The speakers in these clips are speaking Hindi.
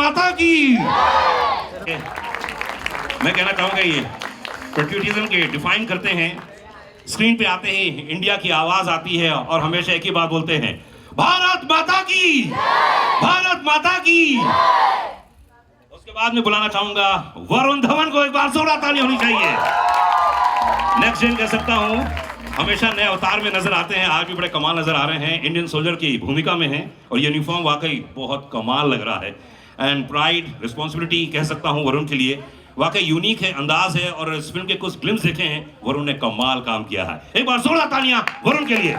माता की। मैं कहना चाहूंगा ये पेट्रियटिज्म के डिफाइन करते हैं। स्क्रीन पे आते ही इंडिया की आवाज आती है और हमेशा एक ही बात बोलते हैं, भारत माता की, भारत माता की। उसके बाद में बुलाना चाहूंगा वरुण धवन को, एक बार जोरदार ताली होनी चाहिए। नेक्स्ट जेन कह सकता हूं, हमेशा नए अवतार में नजर आते हैं, आज भी बड़े कमाल नजर आ रहे हैं, इंडियन सोल्जर की भूमिका में हैं और ये यूनिफॉर्म वाकई बहुत कमाल लग रहा है। एंड प्राइड रिस्पॉन्सिबिलिटी कह सकता हूं वरुण के लिए, वाकई यूनिक है, अंदाज है और इस फिल्म के कुछ ग्लिम्स देखे हैं, वरुण ने कमाल काम किया है। एक बार जोरदार तालियां वरुण के लिए।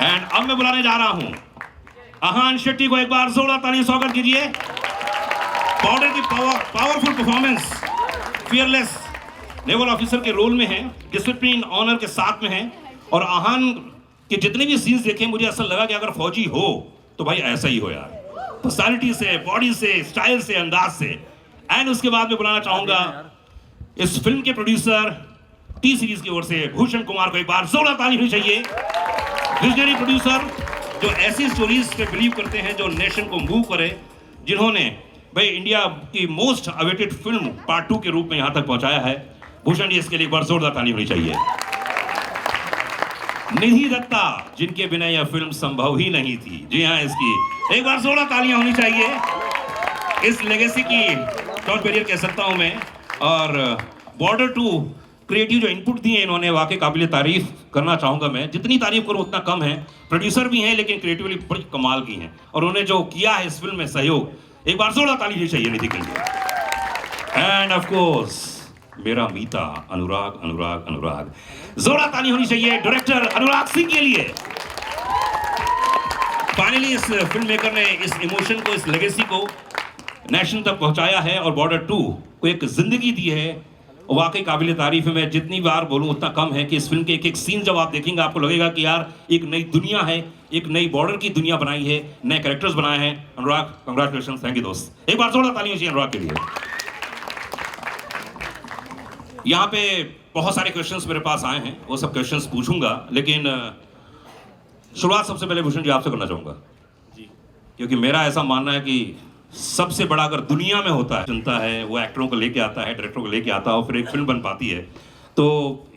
एंड अब मैं बुलाने जा रहा हूं आहान शेट्टी को, एक बार जोरदार तालियां स्वागत कीजिए। बॉर्डर की powerful performance, fearless naval officer के रोल में है, डिसिप्लिन ऑनर के साथ में है और आहान के जितने भी सीन्स देखे मुझे ऐसा लगा कि अगर फौजी हो तो भाई ऐसा ही हो यार, पर्सनालिटी से, बॉडी से, स्टाइल से, अंदाज से। एंड उसके बाद में बुलाना चाहूंगा इस फिल्म के प्रोड्यूसर टी सीरीज की ओर से भूषण कुमार को, एक बार जोरदार ताली होनी चाहिए। विजनरी प्रोड्यूसर जो ऐसी स्टोरीज पे बिलीव करते हैं जो नेशन को मूव करे, जिन्होंने भाई इंडिया की मोस्ट अवेटेड फिल्म पार्ट 2 के रूप में यहां तक पहुंचाया है। भूषण जी, इसके लिए एक बार जोरदार ताली होनी चाहिए। निधि दत्ता, जिनके बिना यह फिल्म संभव ही नहीं थी, जी हाँ, इसकी एक बार जोरदार तालियां होनी चाहिए। इस लेगेसी की टॉप बैरियर कह सकता हूं मैं। और बॉर्डर 2 क्रिएटिव जो इनपुट दिए इन्होंने, वाकई काबिल तारीफ करना चाहूंगा मैं, जितनी तारीफ करूं उतना कम है। प्रोड्यूसर भी हैं लेकिन क्रिएटिवली बड़ी कमाल की हैं और उन्होंने जो किया है इस फिल्म में सहयोग, एक बार जोरदार ताली चाहिए निधि के लिए। एंड ऑफ कोर्स मेरा मीता अनुराग अनुराग अनुराग, जोरदार ताली होनी चाहिए डायरेक्टर अनुराग सिंह के लिए। फाइनली इस फिल्म मेकर ने इस इमोशन को, इस लेगेसी को नेशन तक पहुंचाया है और बॉर्डर 2 को एक जिंदगी दी है। वाकई काबिल तारीफ है। मैं जितनी बार बोलूं उतना कम है कि इस फिल्म के एक एक सीन जब आप देखेंगे आपको लगेगा कि यार एक नई दुनिया है, एक नई बॉर्डर की दुनिया बनाई है, नए कैरेक्टर्स बनाए हैं। अनुराग, कंग्रेचुलेशन, थैंक यू दोस्त। एक बार जोरदार ताली होनी चाहिए अनुराग के लिए। यहाँ पे बहुत सारे क्वेश्चंस मेरे पास आए हैं, वो सब क्वेश्चंस पूछूंगा, लेकिन शुरुआत सबसे पहले भूषण जी आपसे करना चाहूंगा जी, क्योंकि मेरा ऐसा मानना है कि सबसे बड़ा अगर दुनिया में होता है, जनता है, वो एक्टरों को लेके आता है, डायरेक्टरों को लेके आता है और फिर एक फिल्म बन पाती है, तो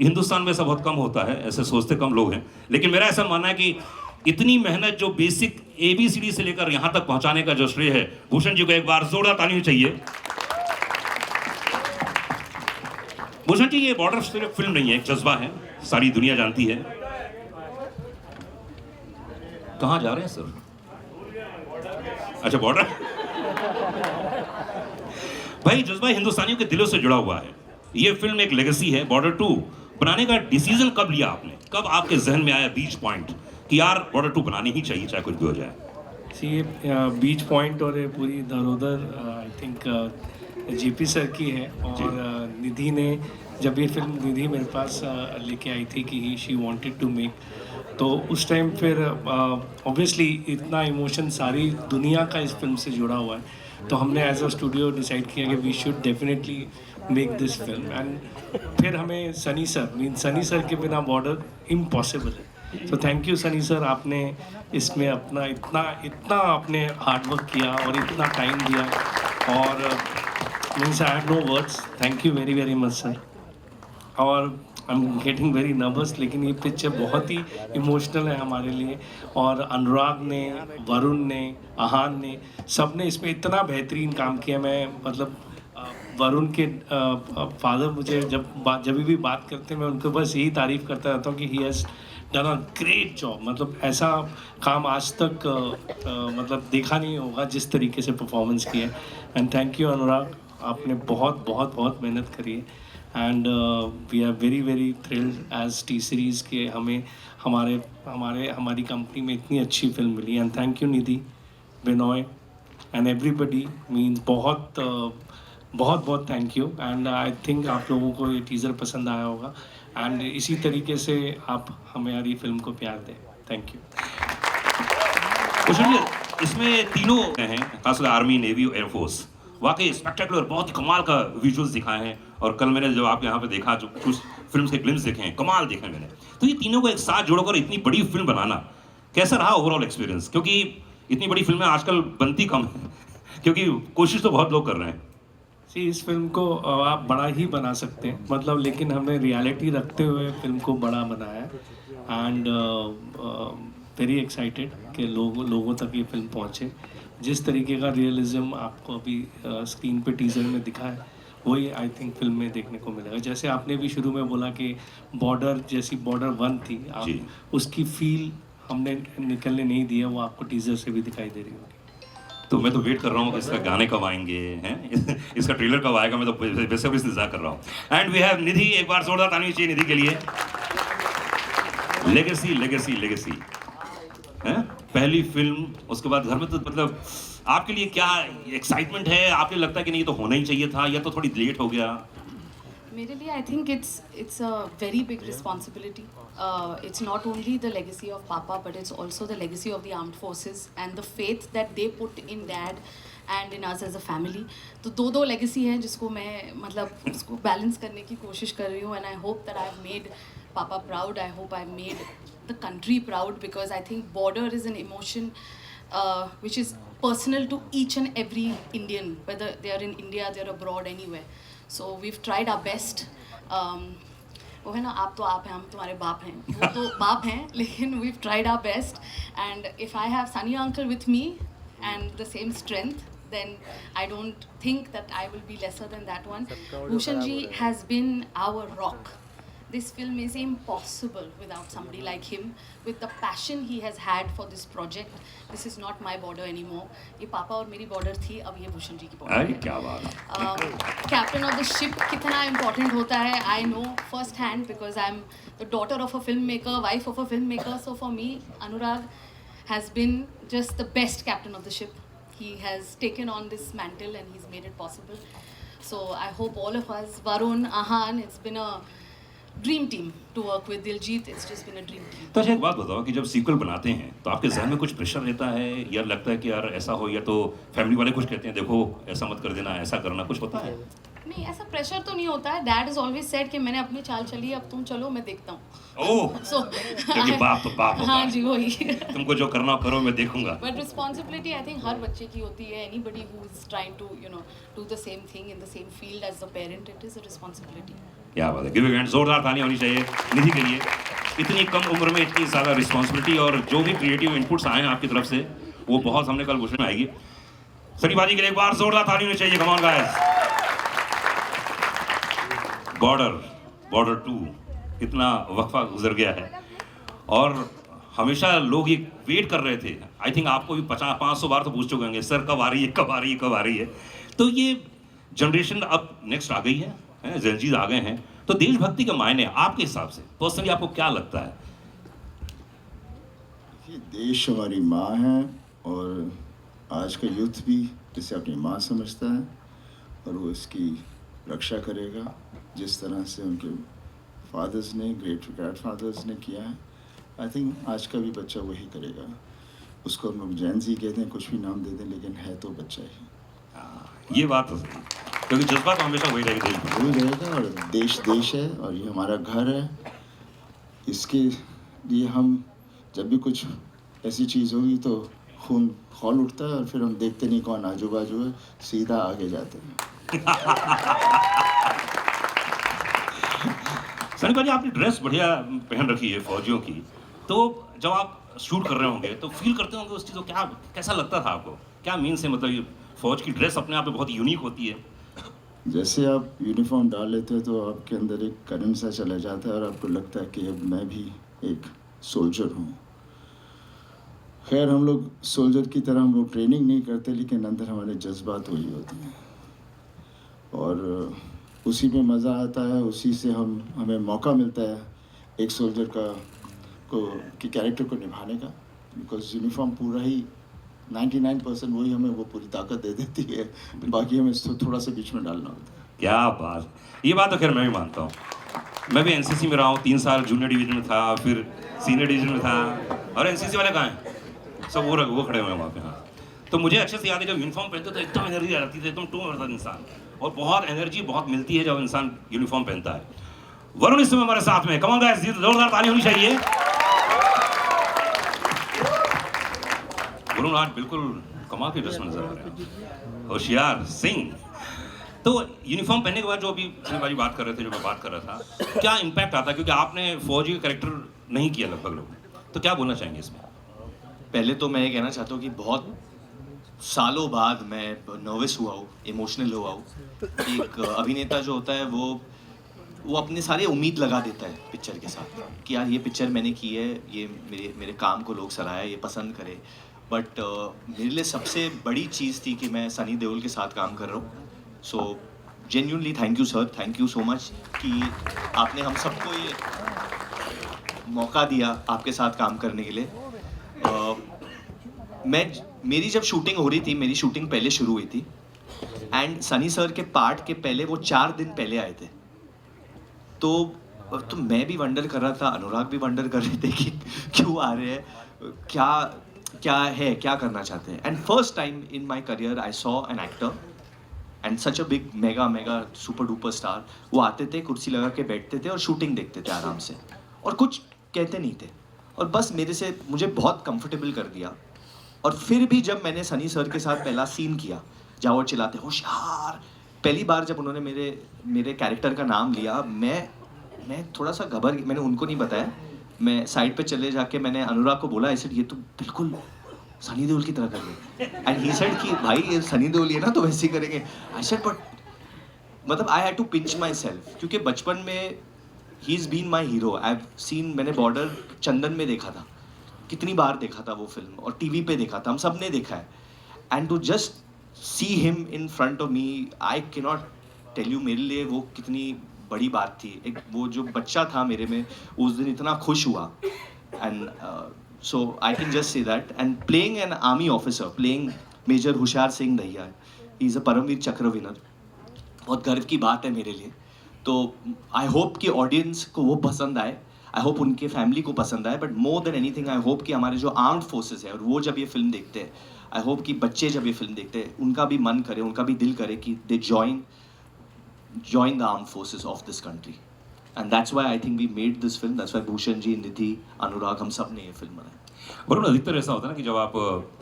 हिंदुस्तान में ऐसा बहुत कम होता है, ऐसे सोचते कम लोग हैं। लेकिन मेरा ऐसा मानना है कि इतनी मेहनत जो बेसिक ABCD से लेकर यहाँ तक पहुँचाने का जो श्रेय है, भूषण जी को एक बार जोरदार ताली चाहिए। भूषण जी, ये बॉर्डर सिर्फ फिल्म नहीं है, एक जज्बा है, सारी दुनिया जानती है। कहाँ जा रहे हैं सर? अच्छा, बॉर्डर। भाई जज्बा हिंदुस्तानियों के दिलों से जुड़ा हुआ है। ये फिल्म एक लेगेसी है। बॉर्डर 2 बनाने का डिसीजन कब लिया आपने? कब आपके जहन में आया बीच पॉइंट कि यार बॉर्डर 2 बनानी ही चाहिए चाहे कुछ भी हो जाए? ये बीच पॉइंट और ये पूरी धरोधर आई थिंक JP सर की है। और निधि ने, जब ये फिल्म निधि मेरे पास लेके आई थी कि शी वांटेड टू मेक, तो उस टाइम फिर ऑब्वियसली इतना इमोशन सारी दुनिया का इस फिल्म से जुड़ा हुआ है, तो हमने एज अ स्टूडियो डिसाइड किया कि we should definitely make this film. And फिर हमें सनी सर के बिना बॉर्डर इम्पॉसिबल है। So thank you Sunny sir, आपने इसमें अपना इतना आपने हार्डवर्क किया और इतना टाइम दिया और means I have no words. Thank you very very much sir. और I am getting very nervous, लेकिन ये पिक्चर बहुत ही इमोशनल है हमारे लिए। और अनुराग ने, वरुण ने, आहान ने, सब ने इसमें इतना बेहतरीन काम किया। मैं मतलब वरुण के फादर मुझे जब भी बात करते हैं मैं उनको बस यही तारीफ़ करता रहता हूँ कि he has done a great job. मतलब ऐसा काम आज तक मतलब देखा नहीं होगा जिस तरीके से परफॉर्मेंस किया है। एंड थैंक यू अनुराग, आपने बहुत बहुत बहुत मेहनत करी है। And we are very very thrilled as T series के हमारी कंपनी में इतनी अच्छी फिल्म मिली। And thank you Nidhi, Binoy and everybody, means बहुत बहुत thank you. And I think आप लोगों को ये टीज़र पसंद आया होगा एंड इसी तरीके से आप हमारी फिल्म को प्यार दें। Thank you. इसमें तीनों हैं, खासकर आर्मी, नेवी और एयरफोर्स, वाकई स्पेक्टेकुलर, बहुत ही कमाल का विजुअल्स दिखाए हैं। और कल मैंने जब आप यहाँ पे देखा, जो कुछ फिल्म के ग्लिम्स देखे हैं, कमाल देखे मैंने। तो ये तीनों को एक साथ जोड़कर इतनी बड़ी फिल्म बनाना कैसा रहा ओवरऑल एक्सपीरियंस? क्योंकि इतनी बड़ी फिल्में आजकल बनती कम है क्योंकि कोशिश तो बहुत लोग कर रहे हैं। सी इस फिल्म को आप बड़ा ही बना सकते हैं, मतलब, लेकिन हमने रियलिटी रखते हुए फिल्म को बड़ा बनाया एंड वेरी एक्साइटेड कि लोगों तक ये फिल्म पहुंचे। जिस तरीके का रियलिज्म आपको अभी स्क्रीन पे टीजर में दिखा है, वही आई थिंक फिल्म में देखने को मिलेगा। जैसे आपने भी शुरू में बोला कि बॉर्डर जैसी बॉर्डर 1 थी, जी। आप उसकी फील हमने निकलने नहीं दिया, वो आपको टीजर से भी दिखाई दे रही होगी। तो मैं तो वेट कर रहा हूँ कि इसका गाने कब आएंगे हैं इसका ट्रेलर कब आएगा, मैं तो वैसे भी इंतजार कर रहा हूँ। एंड वी हैव निधि, एक बार जोरदार ताली चाहिए निधि के लिए। लेगेसी लेगेसी लेगेसी हैं, पहली फिल्म, उसके बाद घर में तो मतलब आपके लिए क्या एक्साइटमेंट है? आपको लगता है कि नहीं ये तो होना ही चाहिए था, या तो थोड़ी लेट हो गया? मेरे लिए I think it's a very big responsibility. It's not only the legacy of Papa, but it's also the legacy of the armed forces and the faith that they put in Dad and in us as a family. तो दो legacy हैं जिसको मैं मतलब उसको balance करने की कोशिश कर रही हूँ, and I hope that I've made Papa proud. I hope I've made the country proud, because I think border is an emotion which is personal to each and every Indian, whether they are in India, they are abroad, anywhere. So we've tried our best. वो है ना, आप तो आप हैं, हम तुम्हारे बाप हैं, वो तो बाप हैं, लेकिन we've tried our best. And if I have Sunny uncle with me and the same strength, then I don't think that I will be lesser than that one. Bhushan ji has been our rock. This film is impossible without somebody like him, with the passion he has had for this project. This is not my border anymore. ये पापा और मेरी border थी, अब ये भूषण जी की border अरे है। क्या बात है। Captain of the ship कितना important होता है, I know first hand, because I'm the daughter of a filmmaker, wife of a filmmaker. So for me, Anurag has been just the best captain of the ship. He has taken on this mantle and he's made it possible. So I hope all of us, Varun, Ahan, it's been a dream team to work with. Diljit, it's just been a dream team. तो अच्छा एक बात बताओ कि जब सीक्वल बनाते हैं तो आपके जहन में कुछ प्रेशर रहता है, या लगता है कि यार ऐसा हो, या तो फैमिली वाले कुछ कहते हैं देखो ऐसा मत कर देना, ऐसा करना, कुछ होता है? नहीं, ऐसा प्रेशर तो नहीं होता है. डैड इज ऑलवेज सेड कि मैंने अपनी चाल चली है, अब तुम चलो, मैं देखता हूँ. ओह, So क्योंकि बाप तो बाप होता हाँ है। जी, वही. तुमको जो करना हो करो, मैं देखूंगा। बट रिस्पॉन्सिबिलिटी आई थिंक हर बच्चे की होती है. Anybody who is trying to do the same thing in the same field as the parent, it is a responsibility. क्या बात है, गिव अ हैंड, जोरदार ताली होनी चाहिए निधि के लिए। इतनी कम उम्र में इतनी ज़्यादा रिस्पॉन्सिबिलिटी, और जो भी क्रिएटिव इनपुट्स आए हैं आपकी तरफ से, वो बहुत हमने कल भूषण में आएगी। सरीबाजी के लिए एक बार जोरदार ताली होनी चाहिए। Come on guys. बॉर्डर 2 कितना वक्फा गुजर गया है, और हमेशा लोग ये वेट कर रहे थे। आई थिंक आपको भी 500 बार तो पूछ चुके होंगे, सर कब आ रही है, कब आ रही है, कब आ रही है। तो ये जनरेशन अब नेक्स्ट आ गई है, जेनजीज आ गए हैं, तो देशभक्ति के मायने आपके हिसाब से पर्सनली आपको क्या लगता है? ये देश हमारी माँ है, और आज का यूथ भी इसे अपनी माँ समझता है, और वो इसकी रक्षा करेगा जिस तरह से उनके फादर्स ने, ग्रेट ग्रैंडफादर्स ने किया है। आई थिंक आज का भी बच्चा वही करेगा। उसको हम लोग जैन जी कहते हैं, कुछ भी नाम दे दें, लेकिन है तो बच्चा ही। ये बात तो सही, क्योंकि जज्बा तो हमेशा वही रहेगा, देश वही रहेगा, और देश है, और ये हमारा घर है। इसके लिए हम जब भी कुछ ऐसी चीज़ होगी तो खून खौल उठता है, और फिर हम देखते नहीं कौन आजू बाजू है, सीधा आगे जाते हैं। सनी भाई, आपने ड्रेस बढ़िया पहन रखी है फौजियों की, तो जब आप शूट कर रहे होंगे तो फील करते होंगे उस चीज़ को, क्या कैसा लगता था आपको? क्या मीन से, मतलब ये फौज की ड्रेस अपने आप में बहुत यूनिक होती है। जैसे आप यूनिफॉर्म डाल लेते हैं तो आपके अंदर एक करंट सा चला जाता है, और आपको लगता है कि अब मैं भी एक सोल्जर हूँ। खैर, हम लोग सोल्जर की तरह हम लोग ट्रेनिंग नहीं करते, लेकिन अंदर हमारे जज्बात वही होते हैं, और उसी में मज़ा आता है। उसी से हमें मौका मिलता है एक सोल्जर के कैरेक्टर को निभाने का, बिकॉज यूनिफॉर्म पूरा ही 99% वही हमें वो पूरी ताकत दे देती है, बाकी हमें थोड़ा सा बीच में डालना होता है। क्या बात, ये बात तो खैर मैं भी मानता हूँ। मैं भी एनसीसी में रहा हूँ, 3 साल जूनियर डिवीजन में था, फिर सीनियर डिवीजन में था, और एनसीसी वाले कहाँ हैं? सब वो खड़े हुए हैं वहाँ पे। हाँ, तो मुझे अच्छे से याद है, जब यूनिफॉर्म पहनते तो एकदम एनर्जी आ जाती थी, एकदम टूट रहता इंसान, और बहुत एनर्जी बहुत मिलती है जब इंसान यूनिफॉर्म पहनता है। वरुण इस समय हमारे साथ में, कम ऑन गाइस, जोरदार ताली होनी चाहिए। वरुण आज बिल्कुल कमाल के ड्रेस में नजर आ रहे हैं, होशियार सिंह। तो यूनिफॉर्म पहनने के बाद जो अभी सनी भाई बात कर रहे थे, जो मैं बात कर रहा था, क्या इम्पैक्ट आता है, क्योंकि आपने फौजी का कैरेक्टर नहीं किया लगभग लोग, तो क्या बोलना चाहेंगे इसमें? पहले तो मैं ये कहना चाहता हूँ कि बहुत सालों बाद मैं नर्वस हुआ हूँ, इमोशनल हुआ हूँ। एक अभिनेता जो होता है वो अपने सारे उम्मीद लगा देता है पिक्चर के साथ कि यार ये पिक्चर मैंने की है, ये मेरे काम को लोग सराहे, ये पसंद करे। बट मेरे लिए सबसे बड़ी चीज़ थी कि मैं सनी देओल के साथ काम कर रहा हूँ। So genuinely thank you sir, thank you so much कि आपने हम सबको ये मौका दिया आपके साथ काम करने के लिए। मेरी जब शूटिंग हो रही थी, मेरी शूटिंग पहले शुरू हुई थी एंड सनी सर के पार्ट के पहले वो 4 दिन पहले आए थे। तो मैं भी वंडर कर रहा था, अनुराग भी वंडर कर रहे थे कि क्यों आ रहे हैं, क्या करना चाहते हैं। And first time in my career I saw an actor and such a big mega super duper star. वो आते थे, कुर्सी लगा के बैठते थे और शूटिंग देखते थे आराम से और कुछ कहते नहीं थे और बस मुझे बहुत कंफर्टेबल कर दिया। और फिर भी जब मैंने सनी सर के साथ पहला सीन किया जहाँ वो चिल्लाते होशियार, पहली बार जब उन्होंने मेरे कैरेक्टर का नाम लिया, मैं थोड़ा सा घबर, मैंने उनको नहीं बताया, मैं साइड पे चले जाके मैंने अनुराग को बोला, ऐसे ये तो बिल्कुल सनी देओल की तरह कर रहे। एंड ही सेड कि भाई ये सनी देओल है ना तो वैसे ही करेंगे। आई सेड बट मतलब I had to pinch my self, क्योंकि बचपन में ही is been my hero. I have seen, मैंने बॉर्डर चंदन में देखा था, कितनी बार देखा था वो फिल्म, और टीवी पे देखा था, हम सब ने देखा है। And to just see him in front of me, I can not tell you मेरे लिए वो कितनी बड़ी बात थी। एक वो जो बच्चा था मेरे में उस दिन इतना खुश हुआ। And so I can just say that. And playing an army officer, playing major Hoshiyar Singh Dahiya, he is a Paramvir Chakra winner, बहुत गर्व की बात है मेरे लिए। तो आई होप कि ऑडियंस को वो पसंद आए, आई होप उनके फैमिली को पसंद आए, but more than anything I hope कि हमारे जो आर्म्ड फोर्सेस है और वो जब ये फिल्म देखते हैं, आई होप कि बच्चे जब ये फिल्म देखते हैं उनका भी मन करे, उनका भी दिल करे कि they join the armed forces of this country. And that's why I think we made this film, that's why Bhushan ji, Nidhi, Anurag, हम सब ने ये फिल्म बनाई। वरुण, अधिकतर ऐसा होता है ना कि जब आप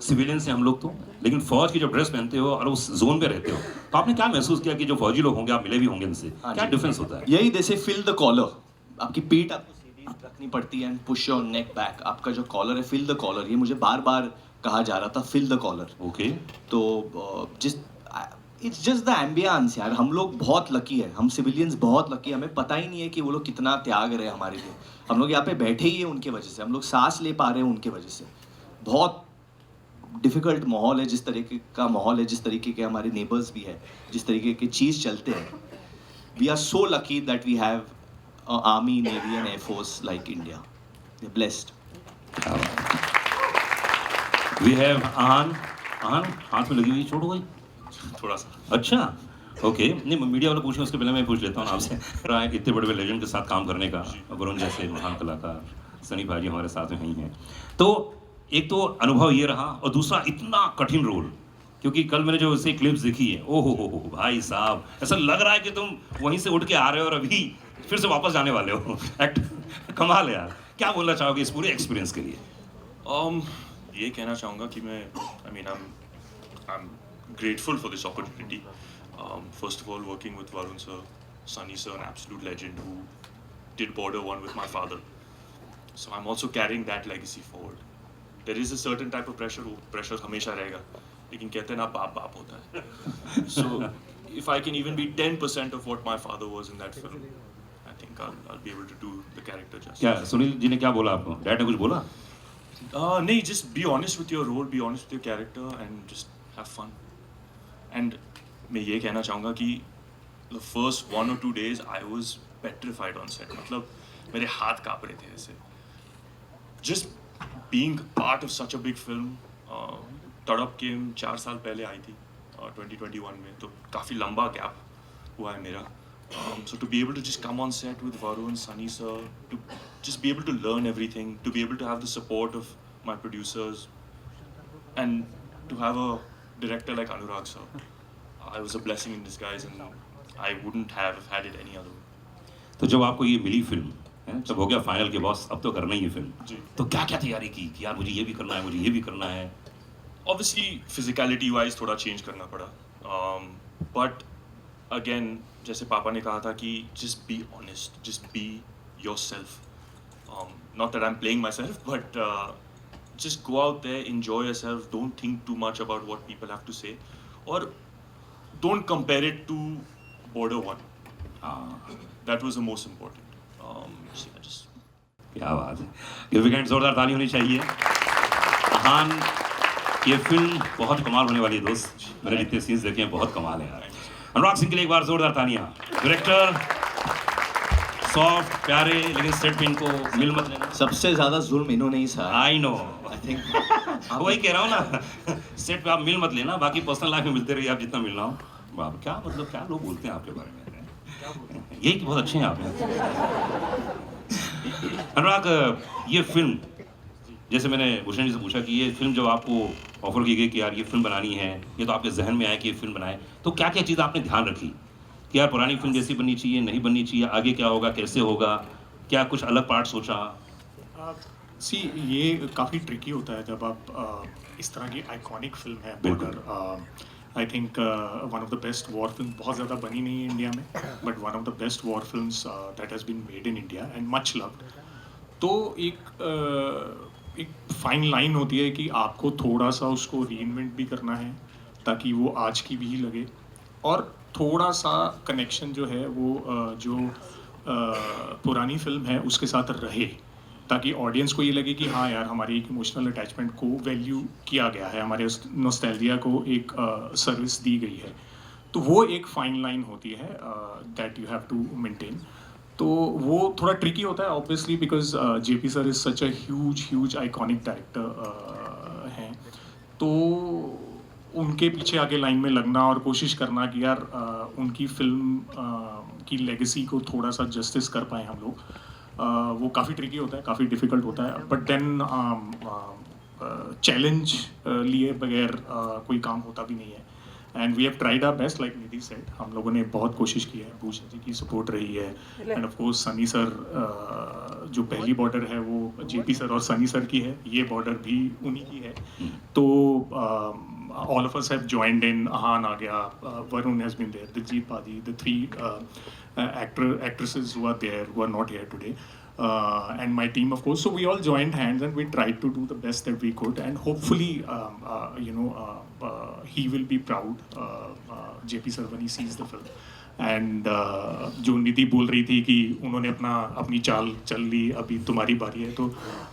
सिविलियन से हम लोग तो, लेकिन फौज की जब ड्रेस पहनते हो और उस जोन पे रहते हो, तो आपने क्या महसूस किया कि जो फौजी लोग होंगे, आप मिले भी होंगे इनसे, क्या डिफरेंस होता है? यही जैसे फिल द कॉलर, आपकी पीठ आपको सीधी रखनी पड़ती है and push your neck back, आपका जो कॉलर है फिल द कॉलर, ये मुझे बार बार कहा जा रहा था, फिल द कॉलर। ओके। तो इट्स जस्ट द एम्बियंस यार, हम लोग बहुत लकी है, हम सिविलियंस बहुत लकी है, हमें पता ही नहीं है कि वो लोग कितना त्याग रहे हैं हमारे लिए। हम लोग यहाँ पे बैठे ही हैं उनके वजह से, हम लोग सांस ले पा रहे हैं उनके वजह से। बहुत डिफ़िकल्ट माहौल है, जिस तरीके का माहौल है, जिस तरीके के हमारे नेबर्स भी है, जिस तरीके के चीज़ चलते हैं, we are so lucky that we have army, navy and air force like India. We are blessed. We have Aahan. Aahan, हाथ में लगी हुई चोट हो गई थोड़ा सा। अच्छा, ओके। नहीं, मीडिया वाले पूछें उसके पहले मैं पूछ लेता हूँ आपसे। इतने बड़े बड़े लेजेंड के साथ काम करने का, वरुण जैसे महान कलाकार, सनी भाई जी हमारे साथ में ही हैं, तो एक तो अनुभव ये रहा, और दूसरा इतना कठिन रोल, क्योंकि कल मैंने जो इसे क्लिप्स देखी है, ओ हो भाई साहब, ऐसा लग रहा है कि तुम वहीं से उठ के आ रहे हो और अभी फिर से वापस जाने वाले हो। एक्ट कमाल है यार। क्या बोलना चाहोगे इस पूरे एक्सपीरियंस के लिए? ये कहना चाहूँगा कि मैं I'm grateful for this opportunity. First of all, working with Varun sir, Sunny sir, an absolute legend who did Border 1 with my father. So I'm also carrying that legacy forward. There is a certain type of pressure, वो pressure हमेशा रहेगा, लेकिन कहते हैं ना बाप होता है. So if I can even be 10% of what my father was in that film, I think I'll be able to do the character justice. क्या सुनील जी ने क्या बोला आपको? डैड ने कुछ बोला? नहीं, just be honest with your role, be honest with your character, and just have fun. And मैं ये कहना चाहूँगा कि the first 1 or 2 days I was petrified on set. मतलब मेरे हाथ काँप रहे थे ऐसे. Just being part of such a big film, तड़प के 4 साल पहले आई थी 2021 में, तो काफ़ी लंबा गैप हुआ है मेरा. So to be able to just come on set with Varun, Sunny sir, to just be able to learn everything, to be able to have the support of my producers, and to have a director like Anurag sir, I was a blessing in disguise, and I wouldn't have had it any other way. तो जब आपको ये मिली फिल्म है, तब हो गया फाइनल के बॉस, अब तो करना ही है फिल्म, तो क्या क्या तैयारी की कि यार मुझे ये भी करना है, मुझे ये भी करना है? obviously physicality wise थोड़ा change करना पड़ा, but again जैसे पापा ने कहा था कि just be honest, just be yourself, not that I'm playing myself, but just go out there, enjoy yourself, don't think too much about what people have to say, or don't compare it to Border 1. That was the most important. So yeah, just क्या बात है, ये वीकेंड जोरदार ताली होनी चाहिए। अहान, ये फिल्म बहुत कमाल होने वाली है दोस्त, मैंने जितने सीन्स देखे हैं बहुत कमाल है यार। अनुराग सिंह के लिए एक बार जोरदार तालियां। डायरेक्टर सॉफ्ट प्यारे, लेकिन सेट पे इनको मिल मत लेना। सबसे ज्यादा जुल्म इन्होंने ही सहा। आई नो, आई थिंक वही कह रहा हूँ ना, सेट पे आप मिल मत लेना, बाकी पर्सनल लाइफ में मिलते रहिए आप जितना मिलना हो। वाह, क्या मतलब, क्या लोग बोलते हैं आपके बारे में, यही कि बहुत अच्छे हैं आप। अनुराग, ये फिल्म, जैसे मैंने भूषण जी से पूछा कि ये फिल्म जब आपको ऑफर की गई कि यार ये फिल्म बनानी है, ये तो आपके जहन में आया कि ये फिल्म बनाए, तो क्या क्या चीज़ आपने ध्यान रखी कि यार पुरानी फिल्म जैसी बननी चाहिए, नहीं बननी चाहिए, आगे क्या होगा, कैसे होगा, क्या कुछ अलग पार्ट सोचा? ये काफ़ी ट्रिकी होता है जब आप इस तरह की आइकॉनिक फिल्म है Border. I think one of the best war film, बहुत ज़्यादा बनी नहीं है इंडिया में, but one of the best war films that has been made in India and much loved. तो एक फाइन लाइन होती है कि आपको थोड़ा सा उसको रीइन्वेंट भी करना है ताकि वो आज की भी लगे, और थोड़ा सा कनेक्शन जो है वो जो पुरानी फिल्म है उसके साथ रहे, ताकि ऑडियंस को ये लगे कि हाँ यार, हमारी एक इमोशनल अटैचमेंट को वैल्यू किया गया है, हमारे उस नॉस्टैल्जिया को एक सर्विस दी गई है। तो वो एक फाइन लाइन होती है that you have to maintain. तो वो थोड़ा ट्रिकी होता है obviously, because JP sir is such a huge iconic director हैं, तो उनके पीछे आगे लाइन में लगना और कोशिश करना कि यार उनकी फिल्म की लेगेसी को थोड़ा सा जस्टिस कर पाएँ हम लोग, वो काफ़ी ट्रिकी होता है, काफ़ी डिफ़िकल्ट होता है। बट देन चैलेंज लिए बगैर कोई काम होता भी नहीं है, and we have tried our best, like Nidhi said, हम लोगों ने बहुत कोशिश की है, भूषण जी की सपोर्ट रही है, end of course Sunny sir, जो पहली बॉर्डर है वो जेपी सर और सनी सर की है, ये बॉर्डर भी उन्हीं की है। तो all of us have joined in. Ahan aa gaya, Varun has been there, Diljit Padi, the three actresses who are there, who are not here today, and my team of course. So we all joined hands and we tried to do the best that we could, and hopefully he will be proud, JP sir, when he sees the film. And जो निधि बोल रही थी कि उन्होंने अपनी चाल चल ली, अभी तुम्हारी बारी है, तो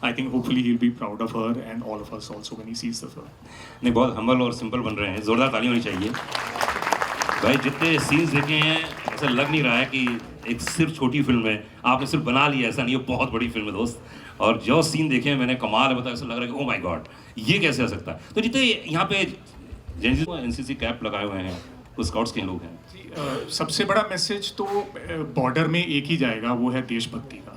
I think hopefully he will be proud of her and all of us also when he sees the film. नहीं, बहुत हम्बल और सिंपल बन रहे हैं, जोरदार ताली होनी चाहिए भाई। जितने सीन्स देखे हैं ऐसा लग नहीं रहा है कि एक सिर्फ छोटी फिल्म है, आपने सिर्फ बना लिया, ऐसा नहीं है, बहुत बड़ी फिल्म है दोस्त। और जो सीन देखे हैं मैंने, कमाल है, बताया, ऐसा लग रहा है कि ओ माय गॉड, ये कैसे हो सकता है। तो जितने यहाँ पे एनसीसी कैप लगाए हुए हैं, उस स्काउट्स के लोग हैं, सबसे बड़ा मैसेज तो बॉर्डर में एक ही जाएगा, वो है देशभक्ति का।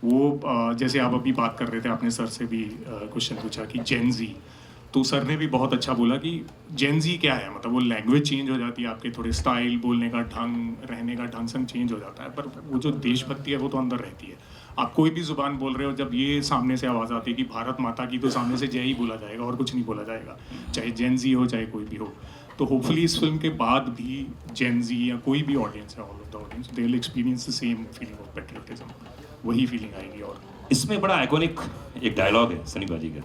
वो जैसे आप अभी बात कर रहे थे, आपने सर से भी क्वेश्चन पूछा कि जेन जी, तो सर ने भी बहुत अच्छा बोला कि जेन जी क्या है, मतलब वो लैंग्वेज चेंज हो जाती है, आपके थोड़े स्टाइल, बोलने का ढंग, रहने का ढंग सब चेंज हो जाता है, पर वो जो देशभक्ति है वो तो अंदर रहती है। आप कोई भी जुबान बोल रहे हो, जब ये सामने से आवाज़ आती है कि भारत माता की, तो सामने से जय ही बोला जाएगा और कुछ नहीं बोला जाएगा, चाहे जेन जी हो चाहे कोई भी हो। तो होपफुली इस फिल्म के बाद भी जेन जी या कोई भी ऑडियंस है, all of the audience, they will experience the same feeling of patriotism, वही फीलिंग आएगी। और इसमें बड़ा आइकॉनिक एक डायलॉग है सनी बाजी का,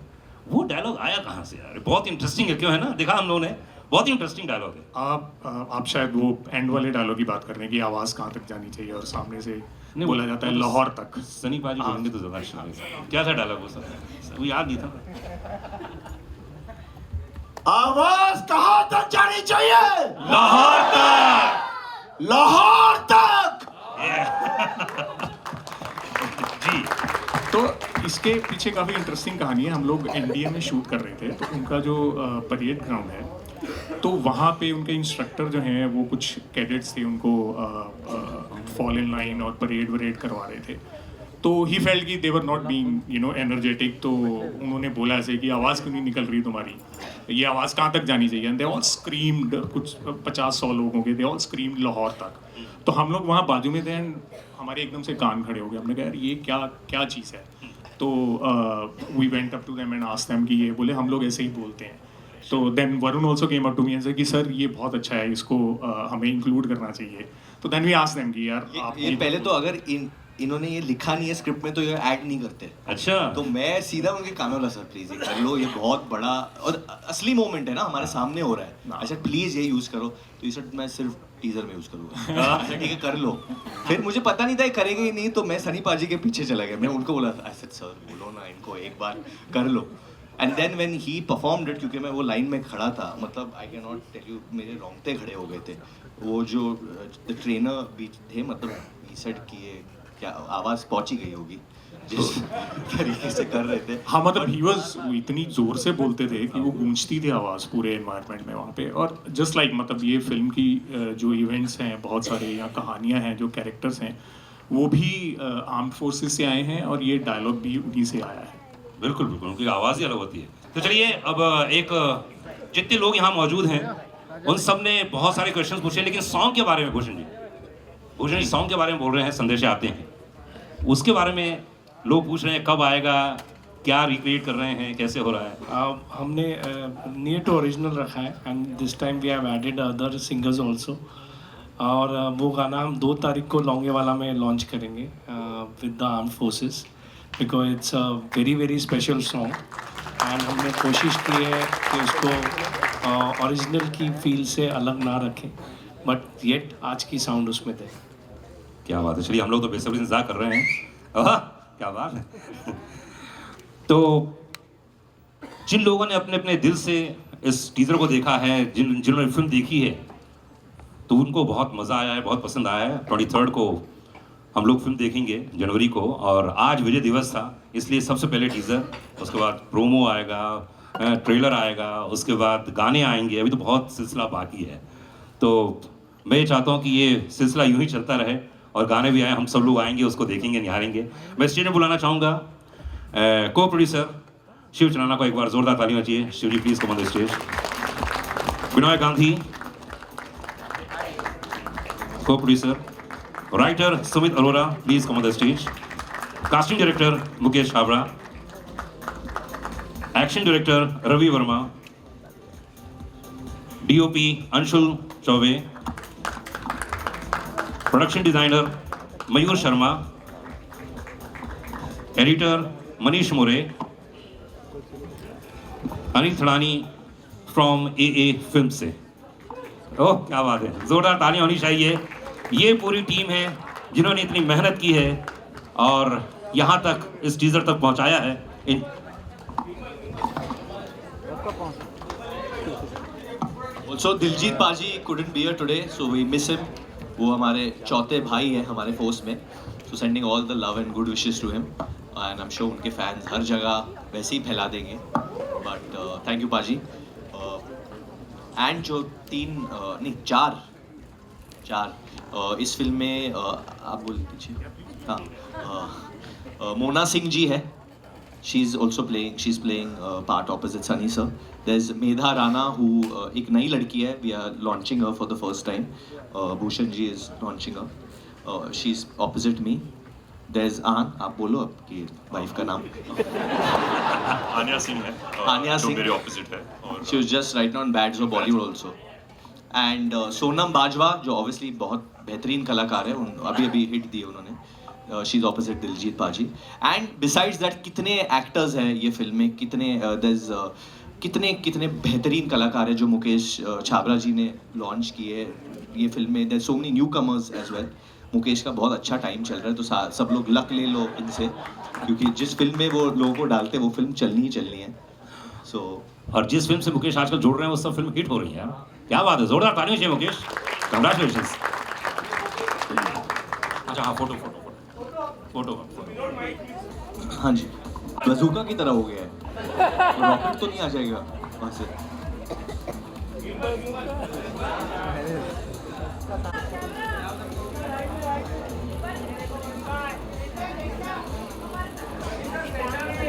वो डायलॉग आया कहाँ से यार, बहुत इंटरेस्टिंग है, क्यों है ना, देखा हम लोगों ने, बहुत इंटरेस्टिंग डायलॉग है। आप शायद वो एंड वाले डायलॉग की बात कर रहे हैं कि आवाज़ कहाँ तक जानी चाहिए, और सामने से बोला जाता है लाहौर तक। सनी बाजी बोलेंगे तो ज़्यादा अच्छा लगेगा। क्या था डायलॉग वो सर, वो याद नहीं था। आवाज कहाँ तक जानी चाहिए? लाहौर तक, लाहौर तक। जी। तो इसके पीछे काफ़ी इंटरेस्टिंग कहानी है। हम लोग एनडीए में शूट कर रहे थे, तो उनका जो परेड ग्राउंड है, तो वहाँ पे उनके इंस्ट्रक्टर जो हैं वो कुछ कैडेट्स थे, उनको फॉल इन लाइन और परेड वरेड करवा रहे थे। तो ही फेल्ट कि दे वर नॉट बीइंग एनर्जेटिक, तो उन्होंने बोला ऐसे कि आवाज़ क्यों नहीं निकल रही तुम्हारी, ये आवाज़ कहाँ तक जानी चाहिए। एंड दे ऑल स्क्रीम्ड, कुछ 50-100 लोग होंगे, दे ऑल स्क्रीम्ड लाहौर तक। तो हम लोग वहाँ बाजू में थे एंड हमारे एकदम से कान खड़े हो गए, हमने कहा यार ये क्या चीज़ है। तो we went up to them and asked them कि ये, बोले हम लोग ऐसे ही बोलते हैं। तो then Varun also came up to me and said कि सर ये बहुत अच्छा है, इसको हमें इंक्लूड करना चाहिए. तो देन वी आस्क्ड देम कि यार आप ये पहले तो अगर इन्होंने ये लिखा नहीं है स्क्रिप्ट में तो ये ऐड नहीं करते. अच्छा, तो मैं सीधा उनके कानों ला, सर प्लीज ये कर लो, ये बहुत बड़ा और असली मोमेंट है ना, हमारे सामने हो रहा है. अच्छा प्लीज ये यूज करो. तो ये सर मैं सिर्फ टीजर में यूज करूंगा. अच्छा ठीक है कर लो. फिर मुझे पता नहीं था ये करेंगे ही नहीं, तो मैं सनी पाजी के पीछे चला गया. मैं उनको बोला आई सेड सर बोलो ना इनको एक बार कर लो. And then when he performed it, क्योंकि मैं वो लाइन में खड़ा था, मतलब I can not tell you मेरे रोंगटे खड़े हो गए थे. वो जो द ट्रेनर भी थे, मतलब ही सेड कि ये क्या आवाज़ पहुंची गई होगी जिस तरीके से कर रहे थे. हाँ मतलब ही वाज इतनी जोर से बोलते थे कि वो गूंजती थी आवाज़ पूरे एनवायरनमेंट में वहाँ पे. और जस्ट लाइक मतलब ये फिल्म की जो इवेंट्स हैं बहुत सारे या कहानियाँ हैं, जो कैरेक्टर्स हैं वो भी आर्म्ड फोर्सेस से आए हैं और ये डायलॉग भी उन्हीं से आया है. बिल्कुल बिल्कुल, उनकी आवाज़ ही अलग होती है. तो चलिए अब एक जितने लोग यहाँ मौजूद हैं उन सब ने बहुत सारे क्वेश्चंस पूछे, लेकिन सॉन्ग के बारे में भूषण जी सॉन्ग के बारे में बोल रहे हैं, संदेश आते हैं उसके बारे में लोग पूछ रहे हैं कब आएगा, क्या रिक्रिएट कर रहे हैं, कैसे हो रहा है. हमने नियर टू ओरिजिनल रखा है and this time we have added other singers also. और वो गाना हम 2 तारीख को लौंगे वाला में लॉन्च करेंगे with the armed forces, because it's a very very special song. And हमने कोशिश की है कि उसको ओरिजिनल की फील से अलग ना रखें, बट येट आज की साउंड उसमें दें. क्या बात है. चलिए हम लोग तो बेसब्री से इंतजार कर रहे हैं. वाह क्या बात है. तो जिन लोगों ने अपने अपने दिल से इस टीजर को देखा है, जिन्होंने फिल्म देखी है, तो उनको बहुत मज़ा आया है, बहुत पसंद आया है. 23 को हम लोग फिल्म देखेंगे जनवरी को, और आज विजय दिवस था इसलिए सबसे पहले टीज़र, उसके बाद प्रोमो आएगा, ट्रेलर आएगा, उसके बाद गाने आएंगे. अभी तो बहुत सिलसिला बाकी है. तो मैं ये चाहता हूँ कि ये सिलसिला यूं ही चलता रहे और गाने भी आए, हम सब लोग आएंगे, उसको देखेंगे, निहारेंगे. मैं स्टेज में बुलाना चाहूँगा को प्रोड्यूसर शिव चनाना को. एक बार जोरदार तालियां चाहिए. Shiv ji please come on the stage. Vinoy Gandhi को producer. Writer Sumit Arora please come on the stage. Casting director Mukesh Chhabra. Action director Ravi Verma. DOP Anshul Choubey. Production designer Mayur Sharma. Editor Manish More. Anil Thadani from AA film से. ओह क्या बात है, जोरदार तालियां होनी चाहिए. ये पूरी टीम है जिन्होंने इतनी मेहनत की है और यहाँ तक इस टीजर तक पहुँचाया है. Also दिलजीत पाजी couldn't be here today, so we miss him. वो हमारे चौथे भाई हैं हमारे फोर्स में. So sending all the love and good wishes to him. And I'm sure उनके फैंस हर जगह वैसे ही फैला देंगे. But thank you पाजी. And जो 4 इस फिल्म में आप बोल दीजिए. हाँ, मोना सिंह जी है. she's playing part opposite Sunny sir. There's Medha Rana who एक नई लड़की है. We are launching her for the first time. Bhushan ji is launching her. She's opposite me. There's आप बोलो आपकी वाइफ का नाम. आन्या सिंह है. आन्या जो सिंह मेरे ऑपोजिट है. और she was just right now in Bad of Bollywood also. And Sonam Bajwa जो obviously बहुत बेहतरीन कलाकार है. अभी हिट दिए उन्होंने. She's opposite दिलजीत पाजी. And besides that कितने एक्टर्स हैं ये फिल्म में, कितने बेहतरीन कलाकार हैं जो मुकेश छाबड़ा जी ने लॉन्च किए ये फिल्म में. There's so many newcomers as well. Mukesh का बहुत अच्छा टाइम चल रहा है, तो सब लोग लक ले लो इनसे, क्योंकि जिस फिल्म में वो लोगों को डालते हैं वो फिल्म चलनी ही चलनी है. और जिस फिल्म से मुकेश आजकल जोड़ रहे हैं वो सब फिल्म हिट हो रही है. क्या बात है, जोरदार तालियां चाहिए मुकेश. कंग्रेचुलेशंस. अच्छा हाँ, फोटो. हाँ जी, बजूका की तरह हो गया है. रॉकेट तो नहीं आ जाएगा वहाँ से.